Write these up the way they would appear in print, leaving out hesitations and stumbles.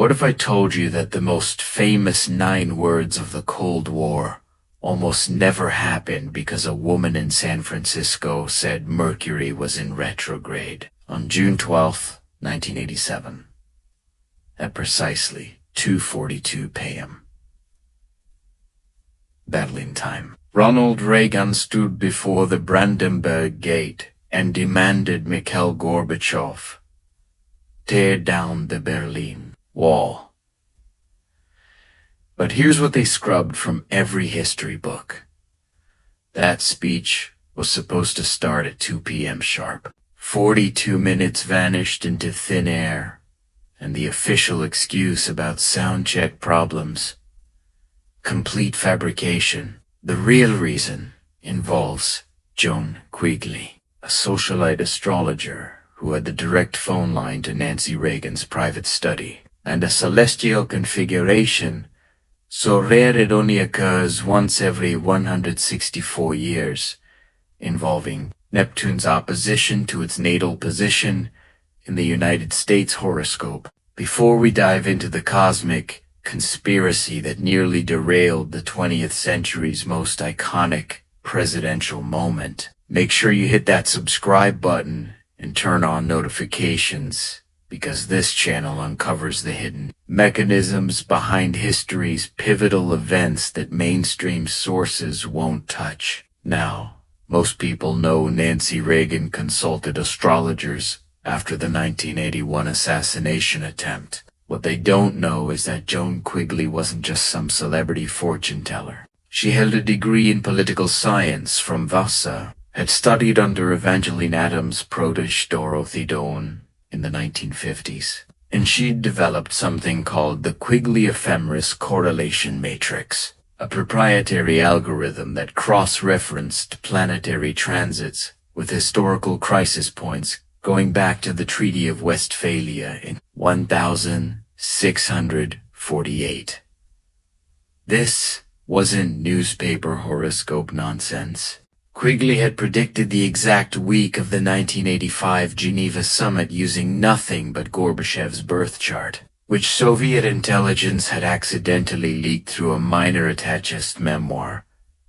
What if I told you that the most famous 9 words of the Cold War almost never happened because a woman in San Francisco said Mercury was in retrograde on June 12, 1987, at precisely 2:42 p.m. Berlin time. Ronald Reagan stood before the Brandenburg Gate and demanded Mikhail Gorbachev tear down the Berlin Wall. But here's what they scrubbed from every history book. That speech was supposed to start at 2 p.m. sharp. 42 minutes vanished into thin air, and the official excuse about sound check problems, complete fabrication. The real reason involves Joan Quigley, a socialite astrologer who had the direct phone line to Nancy Reagan's private study, and a celestial configuration so rare it only occurs once every 164 years, involving Neptune's opposition to its natal position in the United States horoscope. Before we dive into the cosmic conspiracy that nearly derailed the 20th century's most iconic presidential moment, make sure you hit that subscribe button and turn on notifications, because this channel uncovers the hidden mechanisms behind history's pivotal events that mainstream sources won't touch. Now, most people know Nancy Reagan consulted astrologers after the 1981 assassination attempt. What they don't know is that Joan Quigley wasn't just some celebrity fortune teller. She held a degree in political science from Vassar, had studied under Evangeline Adams' protege Dorothy Doan in the 1950s, and she'd developed something called the Quigley Ephemeris Correlation Matrix, a proprietary algorithm that cross-referenced planetary transits with historical crisis points going back to the Treaty of Westphalia in 1648. This wasn't newspaper horoscope nonsense. Quigley had predicted the exact week of the 1985 Geneva summit using nothing but Gorbachev's birth chart, which Soviet intelligence had accidentally leaked through a minor attachist memoir,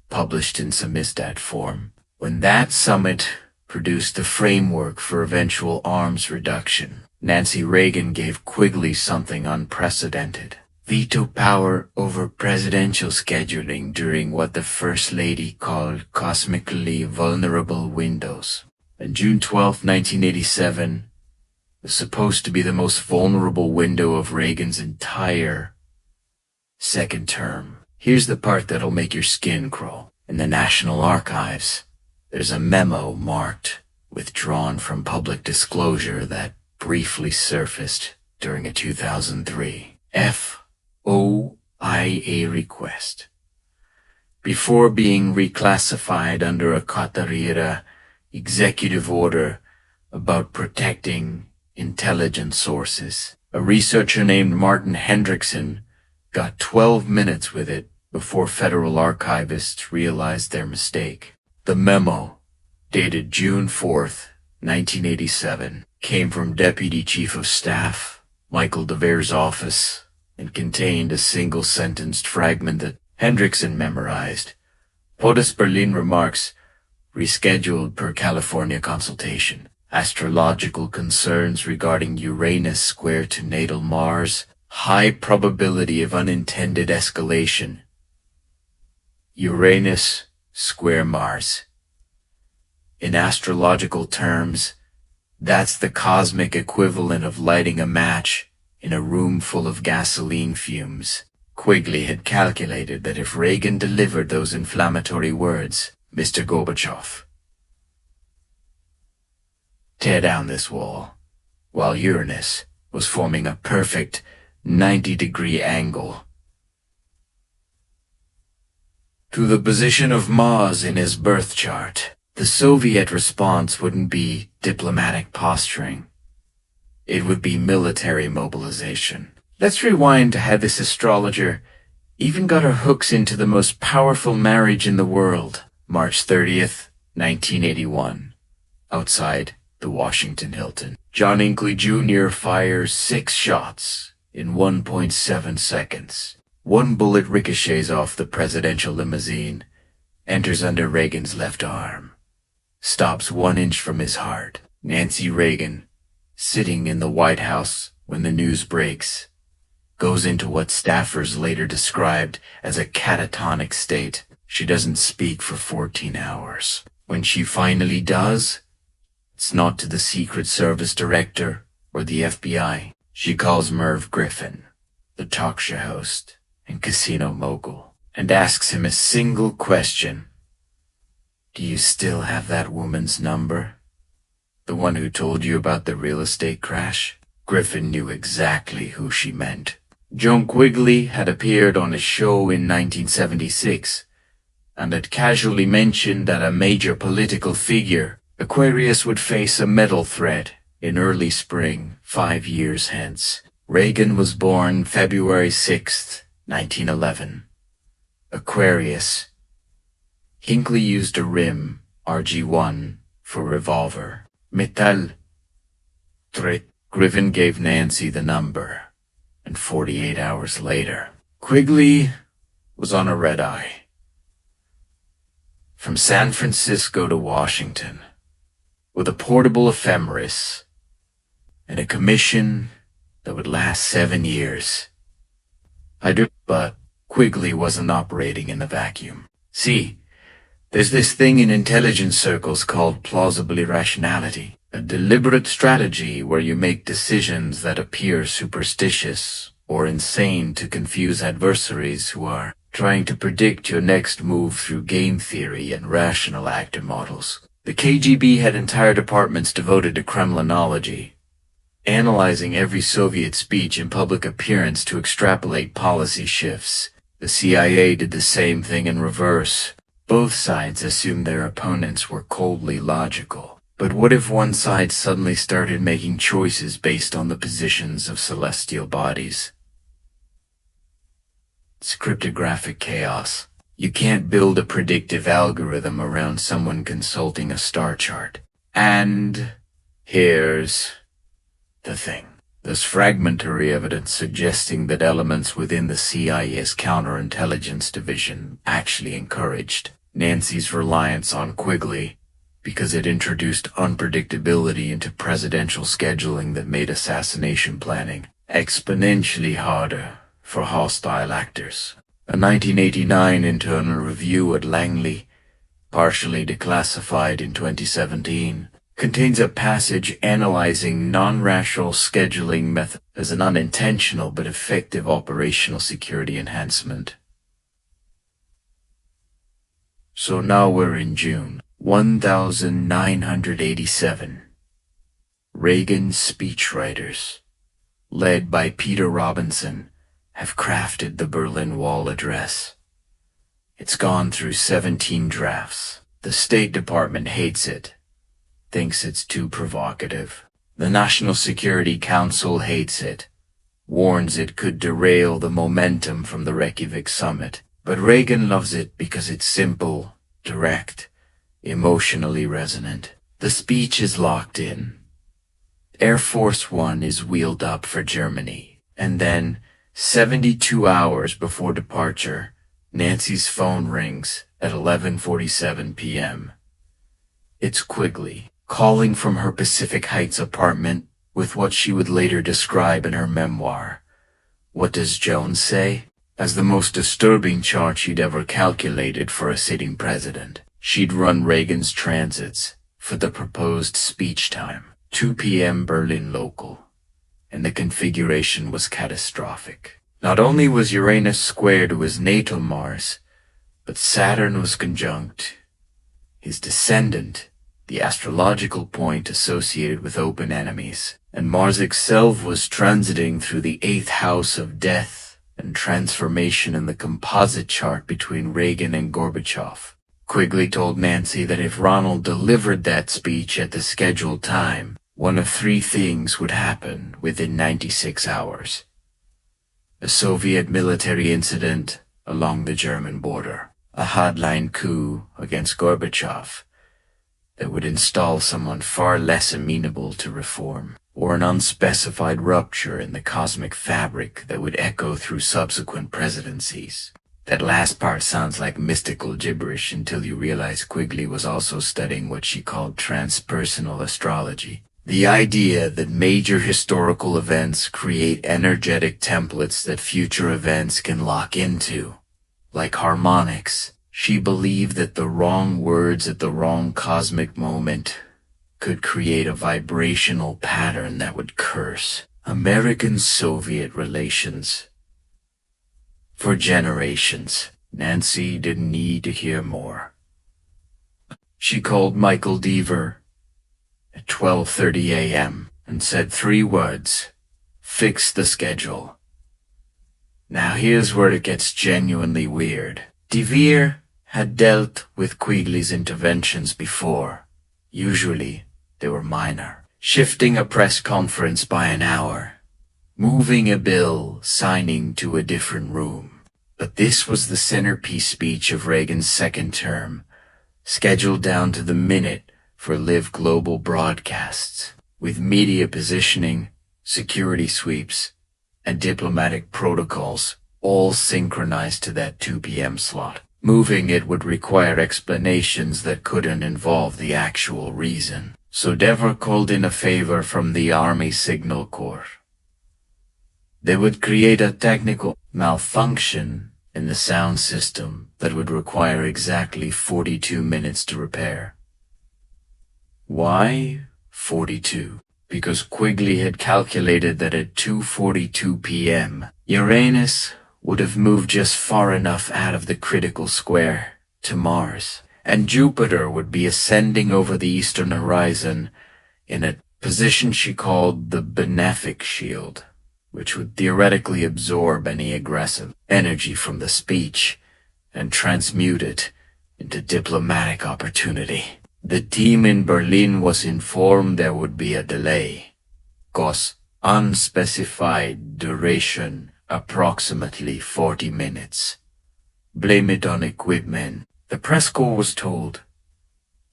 published in samizdat form. When that summit produced the framework for eventual arms reduction, Nancy Reagan gave Quigley something unprecedented: veto power over presidential scheduling during what the First Lady called cosmically vulnerable windows. And June 12, 1987 was supposed to be the most vulnerable window of Reagan's entire second term. Here's the part that'll make your skin crawl. In the National Archives, there's a memo marked "withdrawn from public disclosure" that briefly surfaced during a 2003 FOIA request, before being reclassified under a Qatarira executive order about protecting intelligence sources. A researcher named Martin Hendrickson got 12 minutes with it before federal archivists realized their mistake. The memo, dated June 4th, 1987, came from Deputy Chief of Staff Michael DeVere's office and contained a single-sentenced fragment that Hendrickson memorized. POTUS Berlin remarks, rescheduled per California consultation. Astrological concerns regarding Uranus square to natal Mars. High probability of unintended escalation. Uranus square Mars. In astrological terms, that's the cosmic equivalent of lighting a match in a room full of gasoline fumes. Quigley had calculated that if Reagan delivered those inflammatory words, "Mr. Gorbachev, tear down this wall," while Uranus was forming a perfect 90-degree angle to the position of Mars in his birth chart, the Soviet response wouldn't be diplomatic posturing. It would be military mobilization. Let's rewind to how this astrologer even got her hooks into the most powerful marriage in the world. March 30th, 1981, outside the Washington Hilton. John Hinckley Jr. fires 6 shots in 1.7 seconds. One bullet ricochets off the presidential limousine, enters under Reagan's left arm, stops 1 inch from his heart. Nancy Reagan, sitting in the White House when the news breaks, goes into what staffers later described as a catatonic state. She doesn't speak for 14 hours. When she finally does, it's not to the Secret Service director or the FBI. She calls Merv Griffin, the talk show host and casino mogul, and asks him a single question. Do you still have that woman's number? The one who told you about the real estate crash? Griffin knew exactly who she meant. Joan Quigley had appeared on a show in 1976 and had casually mentioned that a major political figure, Aquarius, would face a metal threat in early spring 5 years hence. Reagan was born February 6, 1911. Aquarius. Hinckley used a rim, RG1, for revolver. Metal. Griffin gave Nancy the number, and 48 hours later, Quigley was on a red-eye. From San Francisco to Washington, with a portable ephemeris and a commission that would last 7 years. But Quigley wasn't operating in a vacuum. See, there's this thing in intelligence circles called plausible irrationality, a deliberate strategy where you make decisions that appear superstitious or insane to confuse adversaries who are trying to predict your next move through game theory and rational actor models. The KGB had entire departments devoted to Kremlinology, analyzing every Soviet speech and public appearance to extrapolate policy shifts. The CIA did the same thing in reverse. Both sides assumed their opponents were coldly logical. But what if one side suddenly started making choices based on the positions of celestial bodies? It's cryptographic chaos. You can't build a predictive algorithm around someone consulting a star chart. And here's the thing. There's fragmentary evidence suggesting that elements within the CIA's counterintelligence division actually encouraged Nancy's reliance on Quigley because it introduced unpredictability into presidential scheduling that made assassination planning exponentially harder for hostile actors. A 1989 internal review at Langley, partially declassified in 2017, contains a passage analyzing non-rational scheduling methods as an unintentional but effective operational security enhancement. So now we're in June 1987. Reagan's speechwriters, led by Peter Robinson, have crafted the Berlin Wall address. It's gone through 17 drafts. The State Department hates it, thinks it's too provocative. The National Security Council hates it, warns it could derail the momentum from the Reykjavik summit. But Reagan loves it because it's simple, direct, emotionally resonant. The speech is locked in. Air Force One is wheeled up for Germany, and then 72 hours before departure, Nancy's phone rings at 11:47 p.m. It's Quigley, calling from her Pacific Heights apartment with what she would later describe in her memoir. What does Joan say? As the most disturbing chart she'd ever calculated for a sitting president. She'd run Reagan's transits for the proposed speech time, 2 p.m. Berlin local, and the configuration was catastrophic. Not only was Uranus square to his natal Mars, but Saturn was conjunct his descendant, the astrological point associated with open enemies, and Mars itself was transiting through the 8th house of death and transformation in the composite chart between Reagan and Gorbachev. Quigley told Nancy that if Ronald delivered that speech at the scheduled time, one of 3 things would happen within 96 hours. A Soviet military incident along the German border, a hardline coup against Gorbachev that would install someone far less amenable to reform. or an unspecified rupture in the cosmic fabric that would echo through subsequent presidencies. That last part sounds like mystical gibberish until you realize Quigley was also studying what she called transpersonal astrology. The idea that major historical events create energetic templates that future events can lock into. Like harmonics, she believed that the wrong words at the wrong cosmic moment could create a vibrational pattern that would curse American-Soviet relations. For generations, Nancy didn't need to hear more. She called Michael Deaver at 12:30 a.m. and said 3 words: fix the schedule. Now here's where it gets genuinely weird. Deaver had dealt with Quigley's interventions before. Usually, they were minor. Shifting a press conference by an hour, moving a bill, signing to a different room. But this was the centerpiece speech of Reagan's second term, scheduled down to the minute for live global broadcasts, with media positioning, security sweeps, and diplomatic protocols all synchronized to that 2 p.m. slot. Moving it would require explanations that couldn't involve the actual reason. So Deaver called in a favor from the Army Signal Corps. They would create a technical malfunction in the sound system that would require exactly 42 minutes to repair. Why 42? Because Quigley had calculated that at 2:42 p.m., Uranus would have moved just far enough out of the critical square to Mars, and Jupiter would be ascending over the eastern horizon in a position she called the benefic shield, which would theoretically absorb any aggressive energy from the speech and transmute it into diplomatic opportunity. The team in Berlin was informed there would be a delay, cause unspecified duration, approximately 40 minutes. Blame it on equipment. The press corps was told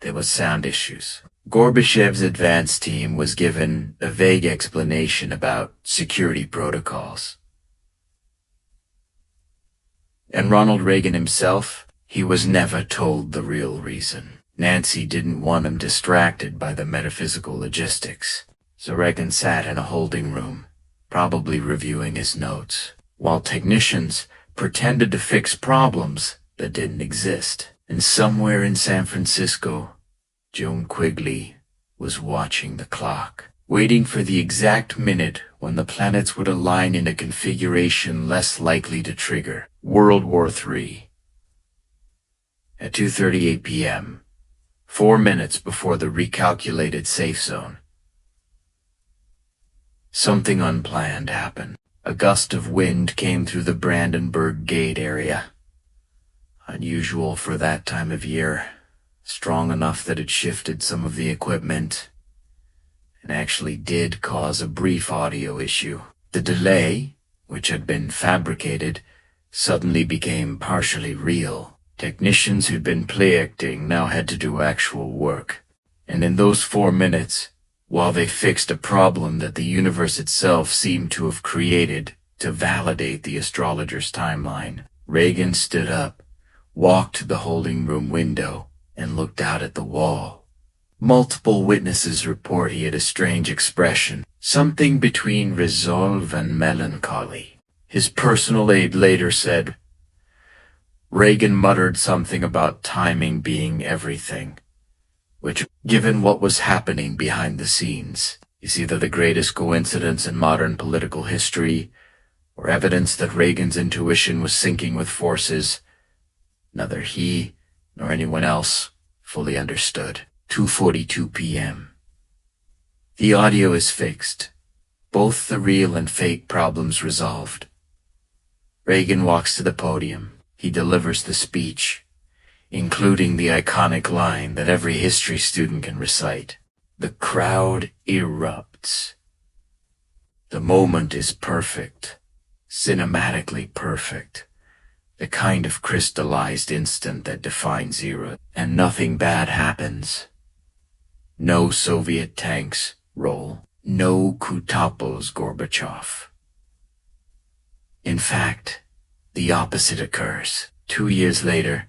there were sound issues. Gorbachev's advance team was given a vague explanation about security protocols. And Ronald Reagan himself, he was never told the real reason. Nancy didn't want him distracted by the metaphysical logistics, so Reagan sat in a holding room, probably reviewing his notes, while technicians pretended to fix problems that didn't exist. And somewhere in San Francisco, Joan Quigley was watching the clock, waiting for the exact minute when the planets would align in a configuration less likely to trigger World War III. At 2:38 p.m., 4 minutes before the recalculated safe zone, something unplanned happened. A gust of wind came through the Brandenburg Gate area. Unusual for that time of year, strong enough that it shifted some of the equipment, and actually did cause a brief audio issue. The delay, which had been fabricated, suddenly became partially real. Technicians who'd been play acting now had to do actual work, and in those 4 minutes, while they fixed a problem that the universe itself seemed to have created to validate the astrologer's timeline, Reagan stood up, walked to the holding room window, and looked out at the wall. Multiple witnesses report he had a strange expression, something between resolve and melancholy. His personal aide later said, Reagan muttered something about timing being everything, which, given what was happening behind the scenes, is either the greatest coincidence in modern political history or evidence that Reagan's intuition was syncing with forces neither he nor anyone else fully understood. 2:42 p.m. The audio is fixed, both the real and fake problems resolved. Reagan walks to the podium. He delivers the speech, including the iconic line that every history student can recite. The crowd erupts. The moment is perfect, cinematically perfect. The kind of crystallized instant that defines era, and nothing bad happens. No Soviet tanks roll. no Kutapos Gorbachev. In fact, the opposite occurs. 2 years later,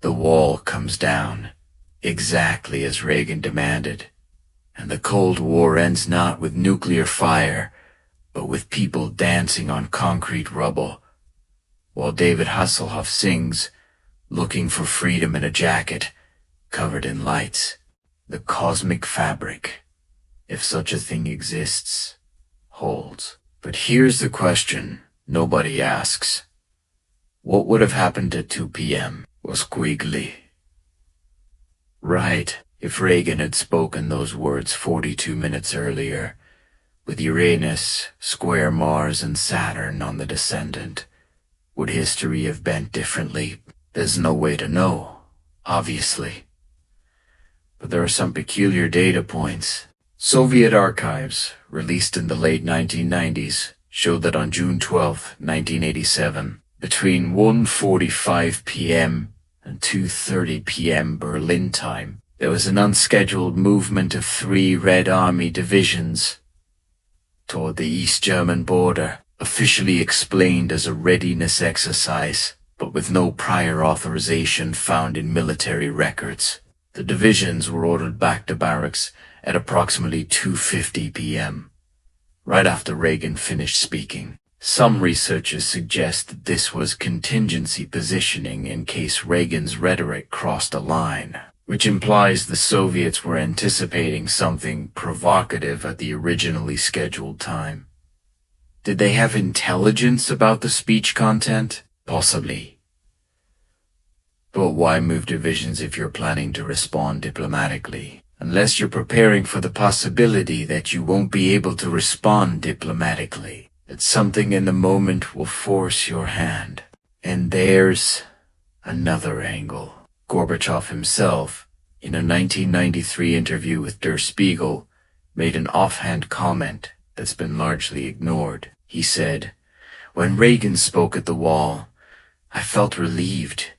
the wall comes down, exactly as Reagan demanded, and the Cold War ends not with nuclear fire, but with people dancing on concrete rubble, while David Hasselhoff sings, looking for freedom in a jacket covered in lights. The cosmic fabric, if such a thing exists, holds. But here's the question nobody asks. What would have happened at 2 p.m.? Was Quigley right if Reagan had spoken those words 42 minutes earlier, with Uranus, square Mars, and Saturn on the descendant? Would history have bent differently? There's no way to know, obviously. But there are some peculiar data points. Soviet archives, released in the late 1990s, showed that on June 12, 1987, between 1:45 p.m. and 2:30 p.m. Berlin time, there was an unscheduled movement of 3 Red Army divisions toward the East German border, officially explained as a readiness exercise, but with no prior authorization found in military records. The divisions were ordered back to barracks at approximately 2:50 p.m., right after Reagan finished speaking. Some researchers suggest that this was contingency positioning in case Reagan's rhetoric crossed a line, which implies the Soviets were anticipating something provocative at the originally scheduled time. Did they have intelligence about the speech content? Possibly. But why move divisions if you're planning to respond diplomatically? Unless you're preparing for the possibility that you won't be able to respond diplomatically, that something in the moment will force your hand. And there's another angle. Gorbachev himself, in a 1993 interview with Der Spiegel, made an offhand comment that's been largely ignored. He said, "When Reagan spoke at the wall, I felt relieved,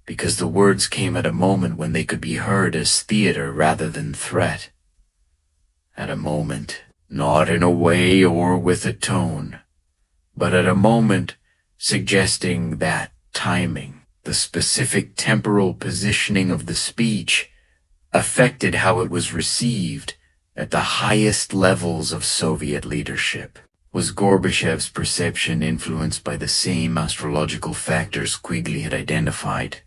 because the words came at a moment when they could be heard as theater rather than threat. At a moment, not in a way or with a tone, but at a moment suggesting that timing, the specific temporal positioning of the speech, affected how it was received at the highest levels of Soviet leadership." Was Gorbachev's perception influenced by the same astrological factors Quigley had identified?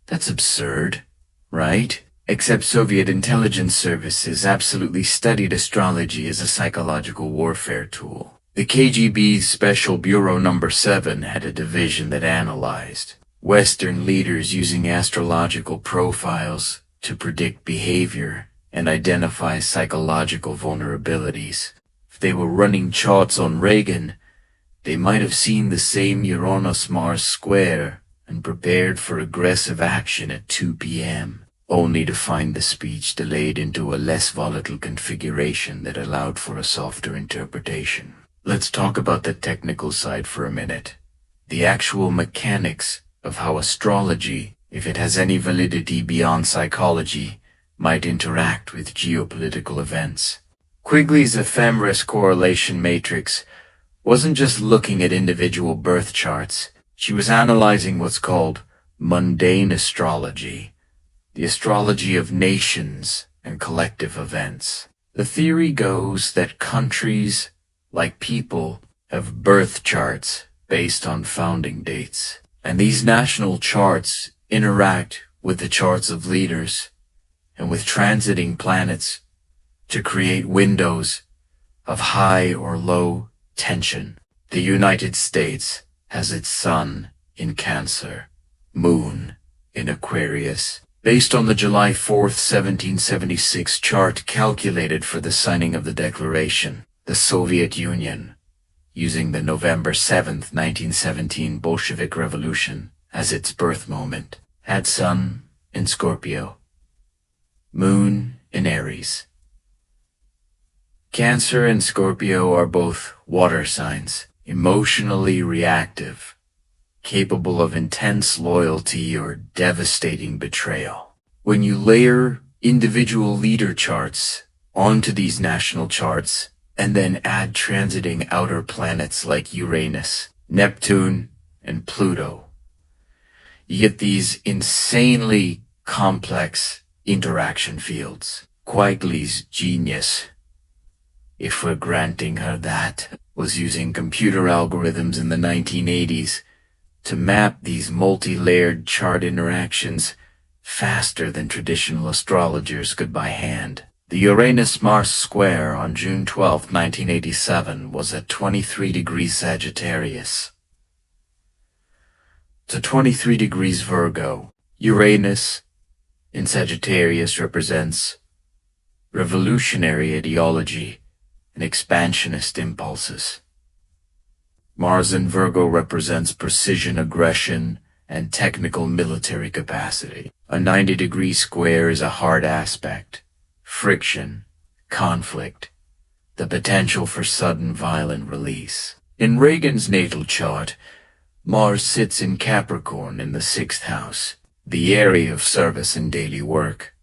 That's absurd, right? Except Soviet intelligence services absolutely studied astrology as a psychological warfare tool. The KGB's Special Bureau No. 7 had a division that analyzed Western leaders using astrological profiles to predict behavior and identify psychological vulnerabilities. If they were running charts on Reagan, they might have seen the same Uranus-Mars square and prepared for aggressive action at 2 p.m., only to find the speech delayed into a less volatile configuration that allowed for a softer interpretation. Let's talk about the technical side for a minute. The actual mechanics of how astrology, if it has any validity beyond psychology, might interact with geopolitical events. Quigley's ephemeris correlation matrix wasn't just looking at individual birth charts. She was analyzing what's called mundane astrology, the astrology of nations and collective events. The theory goes that countries, like people, have birth charts based on founding dates, and these national charts interact with the charts of leaders and with transiting planets to create windows of high or low tension. The United States has its sun in Cancer, moon in Aquarius, based on the July 4th, 1776 chart calculated for the signing of the Declaration. The Soviet Union, using the November 7th, 1917 Bolshevik Revolution as its birth moment, had sun in Scorpio, moon in Aries. Cancer and Scorpio are both water signs, emotionally reactive, capable of intense loyalty or devastating betrayal. When you layer individual leader charts onto these national charts and then add transiting outer planets like Uranus, Neptune, and Pluto, you get these insanely complex interaction fields. Quigley's genius, if we're granting her that, was using computer algorithms in the 1980s to map these multi-layered chart interactions faster than traditional astrologers could by hand. The Uranus-Mars square on June 12, 1987 was at 23 degrees Sagittarius to 23 degrees Virgo. Uranus in Sagittarius represents revolutionary ideology and expansionist impulses. Mars in Virgo represents precision aggression and technical military capacity. A 90-degree square is a hard aspect, friction, conflict, the potential for sudden violent release. In Reagan's natal chart, Mars sits in Capricorn in the 6th house, the area of service and daily work,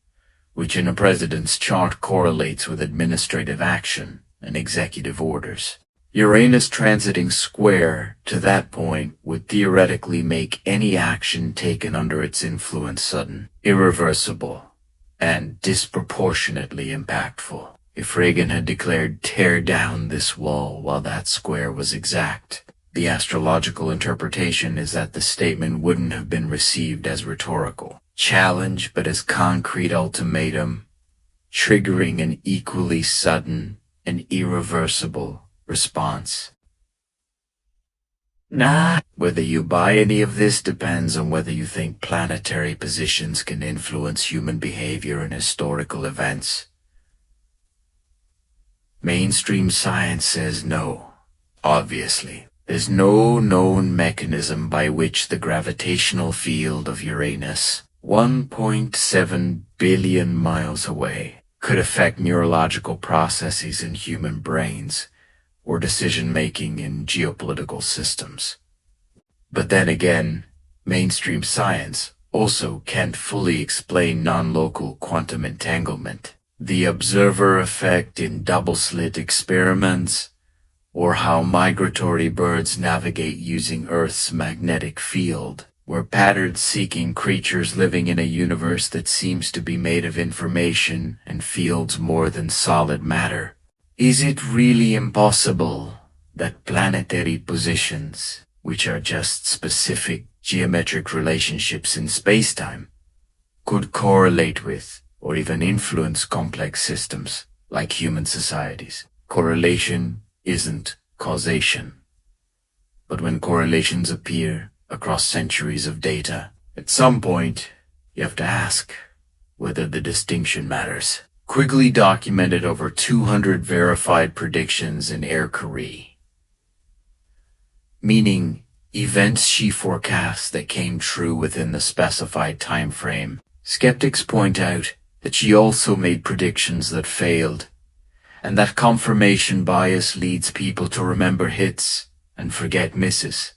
which in a president's chart correlates with administrative action and executive orders. Uranus transiting square to that point would theoretically make any action taken under its influence sudden, irreversible, and disproportionately impactful. If Reagan had declared tear down this wall while that square was exact, the astrological interpretation is that the statement wouldn't have been received as rhetorical challenge but as concrete ultimatum, triggering an equally sudden and irreversible response. Whether you buy any of this depends on whether you think planetary positions can influence human behavior and historical events. Mainstream science says no, obviously. There's no known mechanism by which the gravitational field of Uranus, 1.7 billion miles away, could affect neurological processes in human brains or decision-making in geopolitical systems. But then again, mainstream science also can't fully explain non-local quantum entanglement, the observer effect in double-slit experiments, or how migratory birds navigate using Earth's magnetic field. We're pattern-seeking creatures living in a universe that seems to be made of information and fields more than solid matter. Is it really impossible that planetary positions, which are just specific geometric relationships in space-time, could correlate with or even influence complex systems like human societies? Correlation isn't causation. But when correlations appear across centuries of data, at some point, you have to ask whether the distinction matters. Quigley documented over 200 verified predictions in Mercury, meaning events she forecast that came true within the specified time frame. Skeptics point out that she also made predictions that failed, and that confirmation bias leads people to remember hits and forget misses.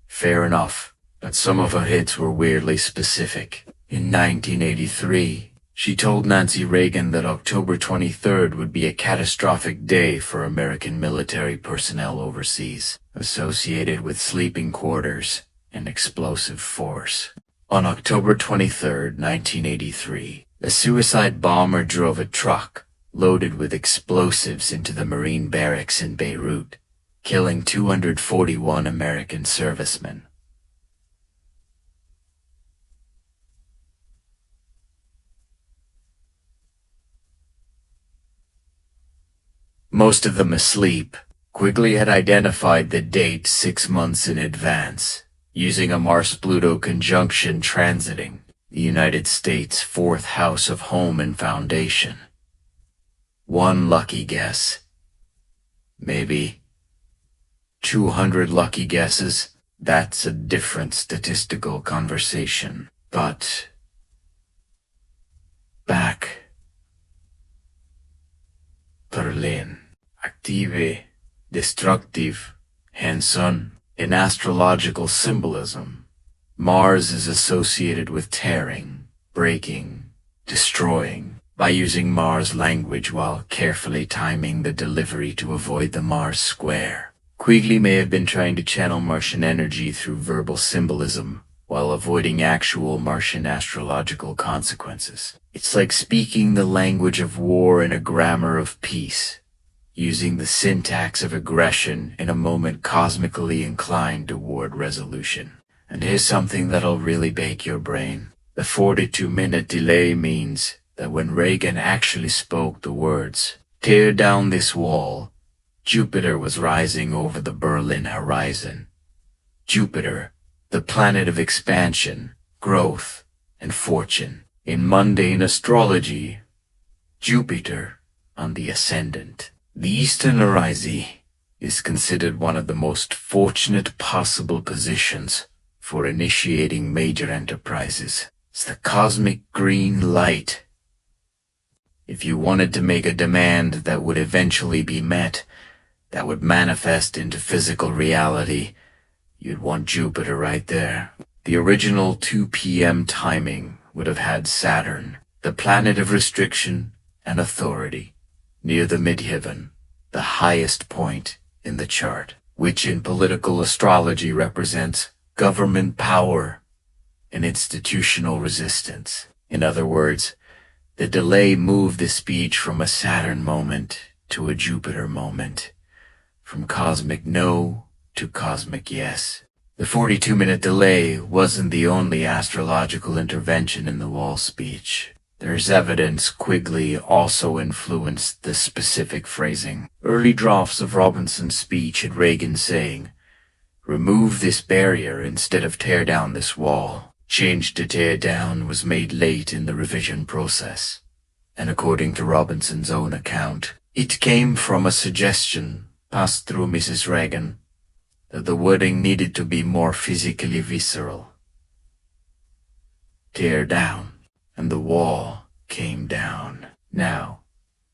Fair enough, but some of her hits were weirdly specific. In 1983, she told Nancy Reagan that October 23rd would be a catastrophic day for American military personnel overseas, associated with sleeping quarters and explosive force. On October 23, 1983, a suicide bomber drove a truck loaded with explosives into the Marine barracks in Beirut, killing 241 American servicemen. Most of them asleep, Quigley had identified the date 6 months in advance, using a Mars-Pluto conjunction transiting the United States' 4th house of home and foundation. One lucky guess. Maybe 200 lucky guesses. That's a different statistical conversation. But back. Berlin. Active, destructive, hands-on. In astrological symbolism, Mars is associated with tearing, breaking, destroying. by using Mars language while carefully timing the delivery to avoid the Mars square. Quigley may have been trying to channel Martian energy through verbal symbolism while avoiding actual Martian astrological consequences. It's like speaking the language of war in a grammar of peace, using the syntax of aggression in a moment cosmically inclined toward resolution. And here's something that'll really bake your brain. The 42-minute delay means that when Reagan actually spoke the words, "Tear down this wall," Jupiter was rising over the Berlin horizon. Jupiter, the planet of expansion, growth, and fortune. In mundane astrology, Jupiter on the ascendant. The Eastern horizon is considered one of the most fortunate possible positions for initiating major enterprises. It's the cosmic green light. If you wanted to make a demand that would eventually be met, that would manifest into physical reality, you'd want Jupiter right there. The original 2 p.m. timing would have had Saturn, the planet of restriction and authority, near the midheaven, the highest point in the chart, which in political astrology represents government power and institutional resistance. In other words, the delay moved the speech from a Saturn moment to a Jupiter moment, from cosmic no to cosmic yes. The 42-minute delay wasn't the only astrological intervention in the wall speech. There's evidence Quigley also influenced the specific phrasing. Early drafts of Robinson's speech had Reagan saying, "Remove this barrier instead of tear down this wall." Change to tear down was made late in the revision process, and according to Robinson's own account, it came from a suggestion passed through Mrs. Reagan that the wording needed to be more physically visceral. Tear down. And the wall came down. Now,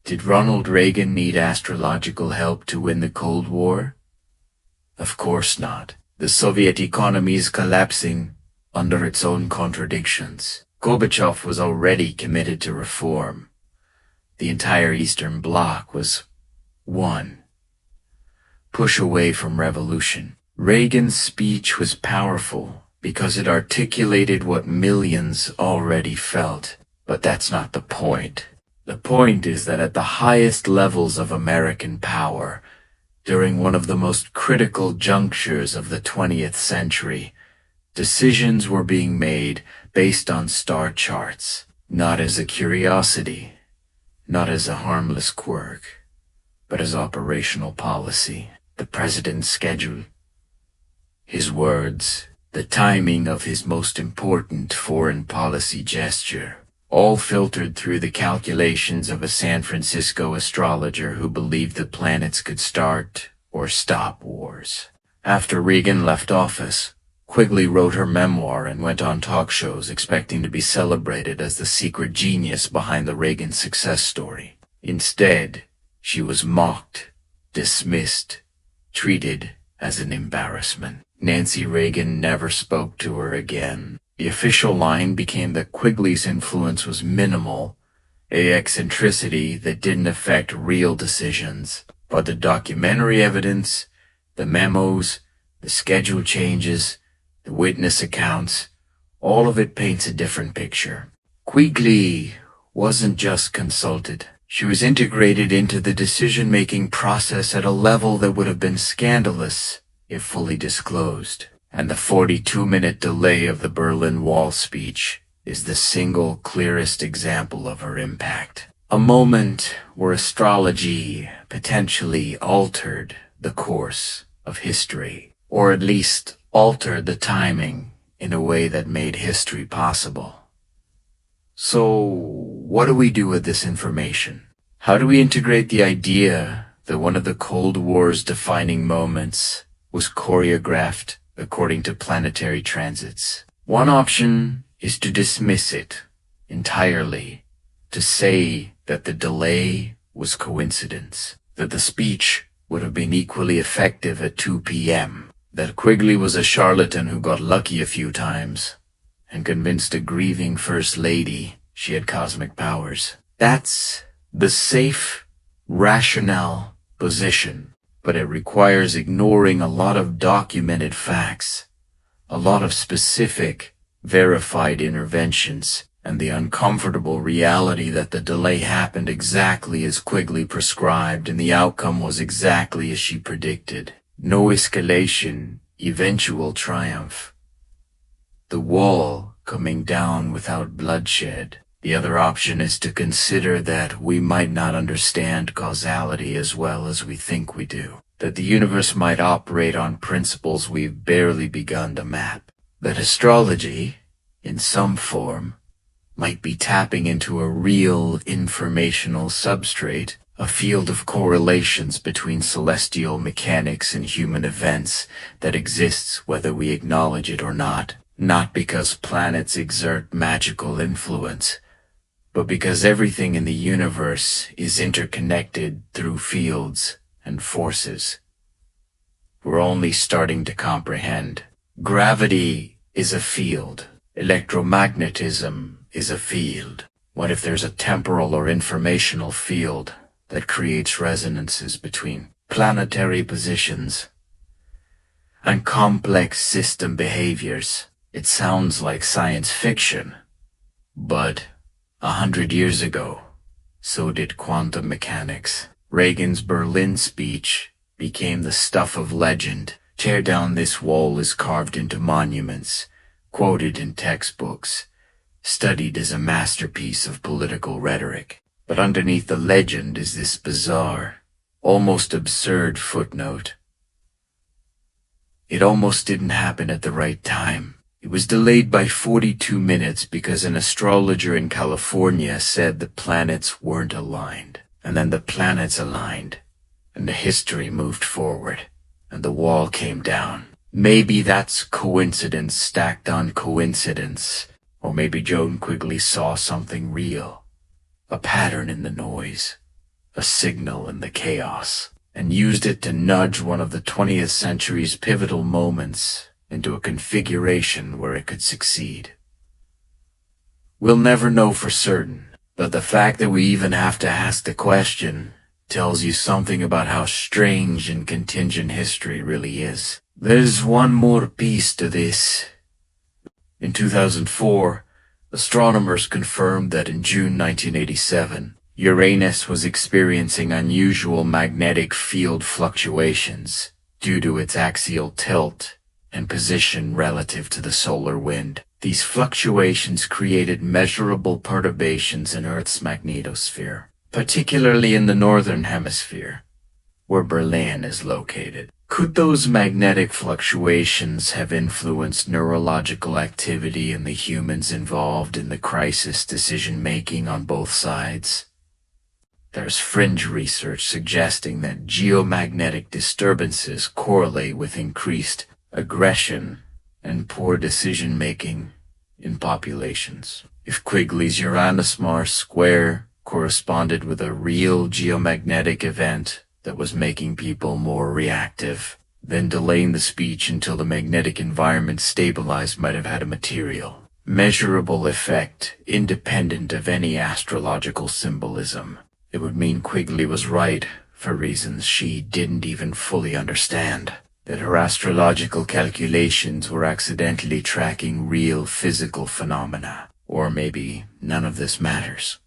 did Ronald Reagan need astrological help to win the Cold War? Of course not. The Soviet economy is collapsing under its own contradictions. Gorbachev was already committed to reform. The entire Eastern Bloc was one push away from revolution. Reagan's speech was powerful because it articulated what millions already felt. But that's not the point. The point is that at the highest levels of American power, during one of the most critical junctures of the 20th century, decisions were being made based on star charts, not as a curiosity, not as a harmless quirk, but as operational policy. The president's schedule, his words, the timing of his most important foreign policy gesture, all filtered through the calculations of a San Francisco astrologer who believed the planets could start or stop wars. After Reagan left office, Quigley wrote her memoir and went on talk shows expecting to be celebrated as the secret genius behind the Reagan success story. Instead, she was mocked, dismissed, treated as an embarrassment. Nancy Reagan never spoke to her again. The official line became that Quigley's influence was minimal, a eccentricity that didn't affect real decisions. But the documentary evidence, the memos, the schedule changes, the witness accounts, all of it paints a different picture. Quigley wasn't just consulted. She was integrated into the decision-making process at a level that would have been scandalous if fully disclosed. And the 42-minute delay of the Berlin Wall speech is the single clearest example of her impact. A moment where astrology potentially altered the course of history, or at least altered the timing in a way that made history possible. So, what do we do with this information? How do we integrate the idea that one of the Cold War's defining moments was choreographed according to planetary transits? One option is to dismiss it entirely, to say that the delay was coincidence, that the speech would have been equally effective at 2 p.m., that Quigley was a charlatan who got lucky a few times and convinced a grieving first lady she had cosmic powers. That's the safe, rational position, but it requires ignoring a lot of documented facts, a lot of specific, verified interventions, and the uncomfortable reality that the delay happened exactly as Quigley prescribed and the outcome was exactly as she predicted. No escalation, eventual triumph. The wall coming down without bloodshed. The other option is to consider that we might not understand causality as well as we think we do, that the universe might operate on principles we've barely begun to map, that astrology, in some form, might be tapping into a real informational substrate, a field of correlations between celestial mechanics and human events that exists whether we acknowledge it or not because planets exert magical influence, but because everything in the universe is interconnected through fields and forces we're only starting to comprehend. Gravity is a field. Electromagnetism is a field. What if there's a temporal or informational field that creates resonances between planetary positions and complex system behaviors? It sounds like science fiction, but 100 years ago, so did quantum mechanics. Reagan's Berlin speech became the stuff of legend. Tear down this wall is carved into monuments, quoted in textbooks, studied as a masterpiece of political rhetoric. But underneath the legend is this bizarre, almost absurd footnote. It almost didn't happen at the right time. It was delayed by 42 minutes because an astrologer in California said the planets weren't aligned. And then the planets aligned, and the history moved forward, and the wall came down. Maybe that's coincidence stacked on coincidence, or maybe Joan Quigley saw something real, a pattern in the noise, a signal in the chaos, and used it to nudge one of the 20th century's pivotal moments into a configuration where it could succeed. We'll never know for certain, but the fact that we even have to ask the question tells you something about how strange and contingent history really is. There's one more piece to this. In 2004, astronomers confirmed that in June 1987, Uranus was experiencing unusual magnetic field fluctuations due to its axial tilt and position relative to the solar wind. These fluctuations created measurable perturbations in Earth's magnetosphere, particularly in the northern hemisphere, where Berlin is located. Could those magnetic fluctuations have influenced neurological activity in the humans involved in the crisis decision-making on both sides? There's fringe research suggesting that geomagnetic disturbances correlate with increased aggression and poor decision-making in populations. If Quigley's Uranus-Mars square corresponded with a real geomagnetic event that was making people more reactive, then delaying the speech until the magnetic environment stabilized might have had a material, measurable effect independent of any astrological symbolism. It would mean Quigley was right for reasons she didn't even fully understand, that her astrological calculations were accidentally tracking real physical phenomena. Or maybe none of this matters.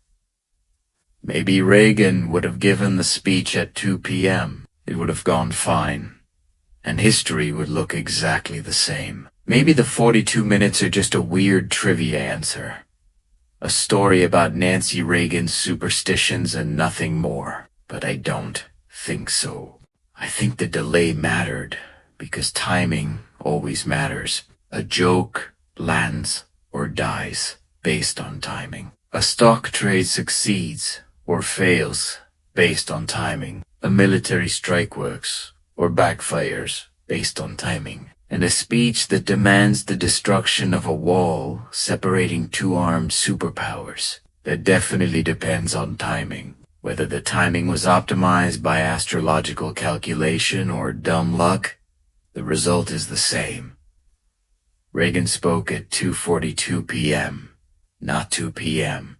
Maybe Reagan would have given the speech at 2 p.m. It would have gone fine, and history would look exactly the same. Maybe the 42 minutes are just a weird trivia answer. A story about Nancy Reagan's superstitions and nothing more. But I don't think so. I think the delay mattered, because timing always matters. A joke lands or dies based on timing. A stock trade succeeds or fails based on timing. A military strike works or backfires based on timing. And a speech that demands the destruction of a wall separating two armed superpowers, that definitely depends on timing. Whether the timing was optimized by astrological calculation or dumb luck, the result is the same. Reagan spoke at 2:42 p.m., not 2 p.m.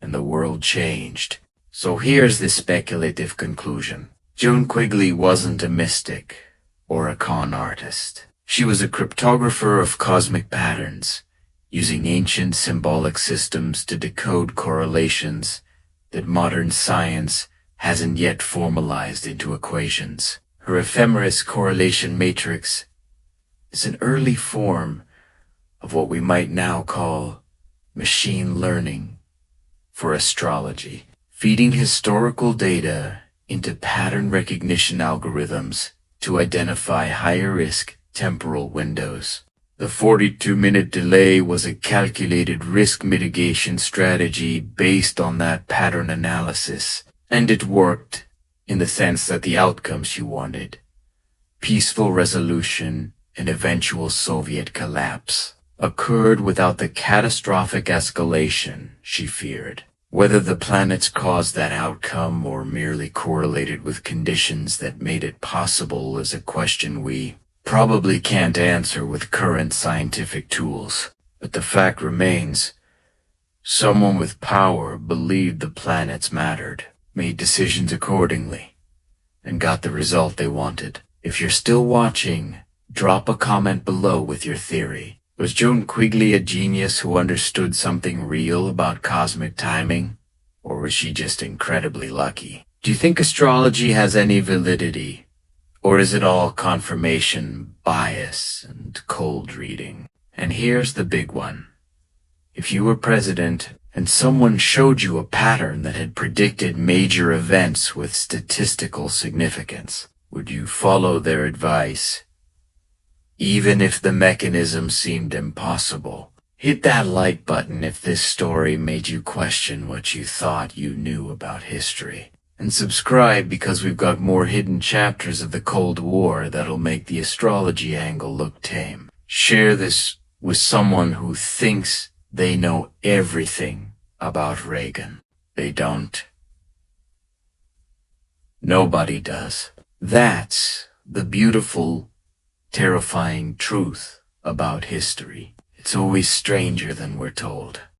and the world changed. So here's the speculative conclusion. Joan Quigley wasn't a mystic or a con artist. She was a cryptographer of cosmic patterns, using ancient symbolic systems to decode correlations that modern science hasn't yet formalized into equations. Her ephemeris correlation matrix is an early form of what we might now call machine learning for astrology, feeding historical data into pattern recognition algorithms to identify higher-risk temporal windows. The 42-minute delay was a calculated risk mitigation strategy based on that pattern analysis, and it worked in the sense that the outcome she wanted, peaceful resolution and eventual Soviet collapse, occurred without the catastrophic escalation she feared. Whether the planets caused that outcome or merely correlated with conditions that made it possible is a question we probably can't answer with current scientific tools. But the fact remains, someone with power believed the planets mattered, made decisions accordingly, and got the result they wanted. If you're still watching, drop a comment below with your theory. Was Joan Quigley a genius who understood something real about cosmic timing? Or was she just incredibly lucky? Do you think astrology has any validity? Or is it all confirmation, bias, and cold reading? And here's the big one. If you were president and someone showed you a pattern that had predicted major events with statistical significance, would you follow their advice, even if the mechanism seemed impossible? Hit that like button if this story made you question what you thought you knew about history. And subscribe because we've got more hidden chapters of the Cold War that'll make the astrology angle look tame. Share this with someone who thinks they know everything about Reagan. They don't. Nobody does. That's the beautiful, terrifying truth about history. It's always stranger than we're told.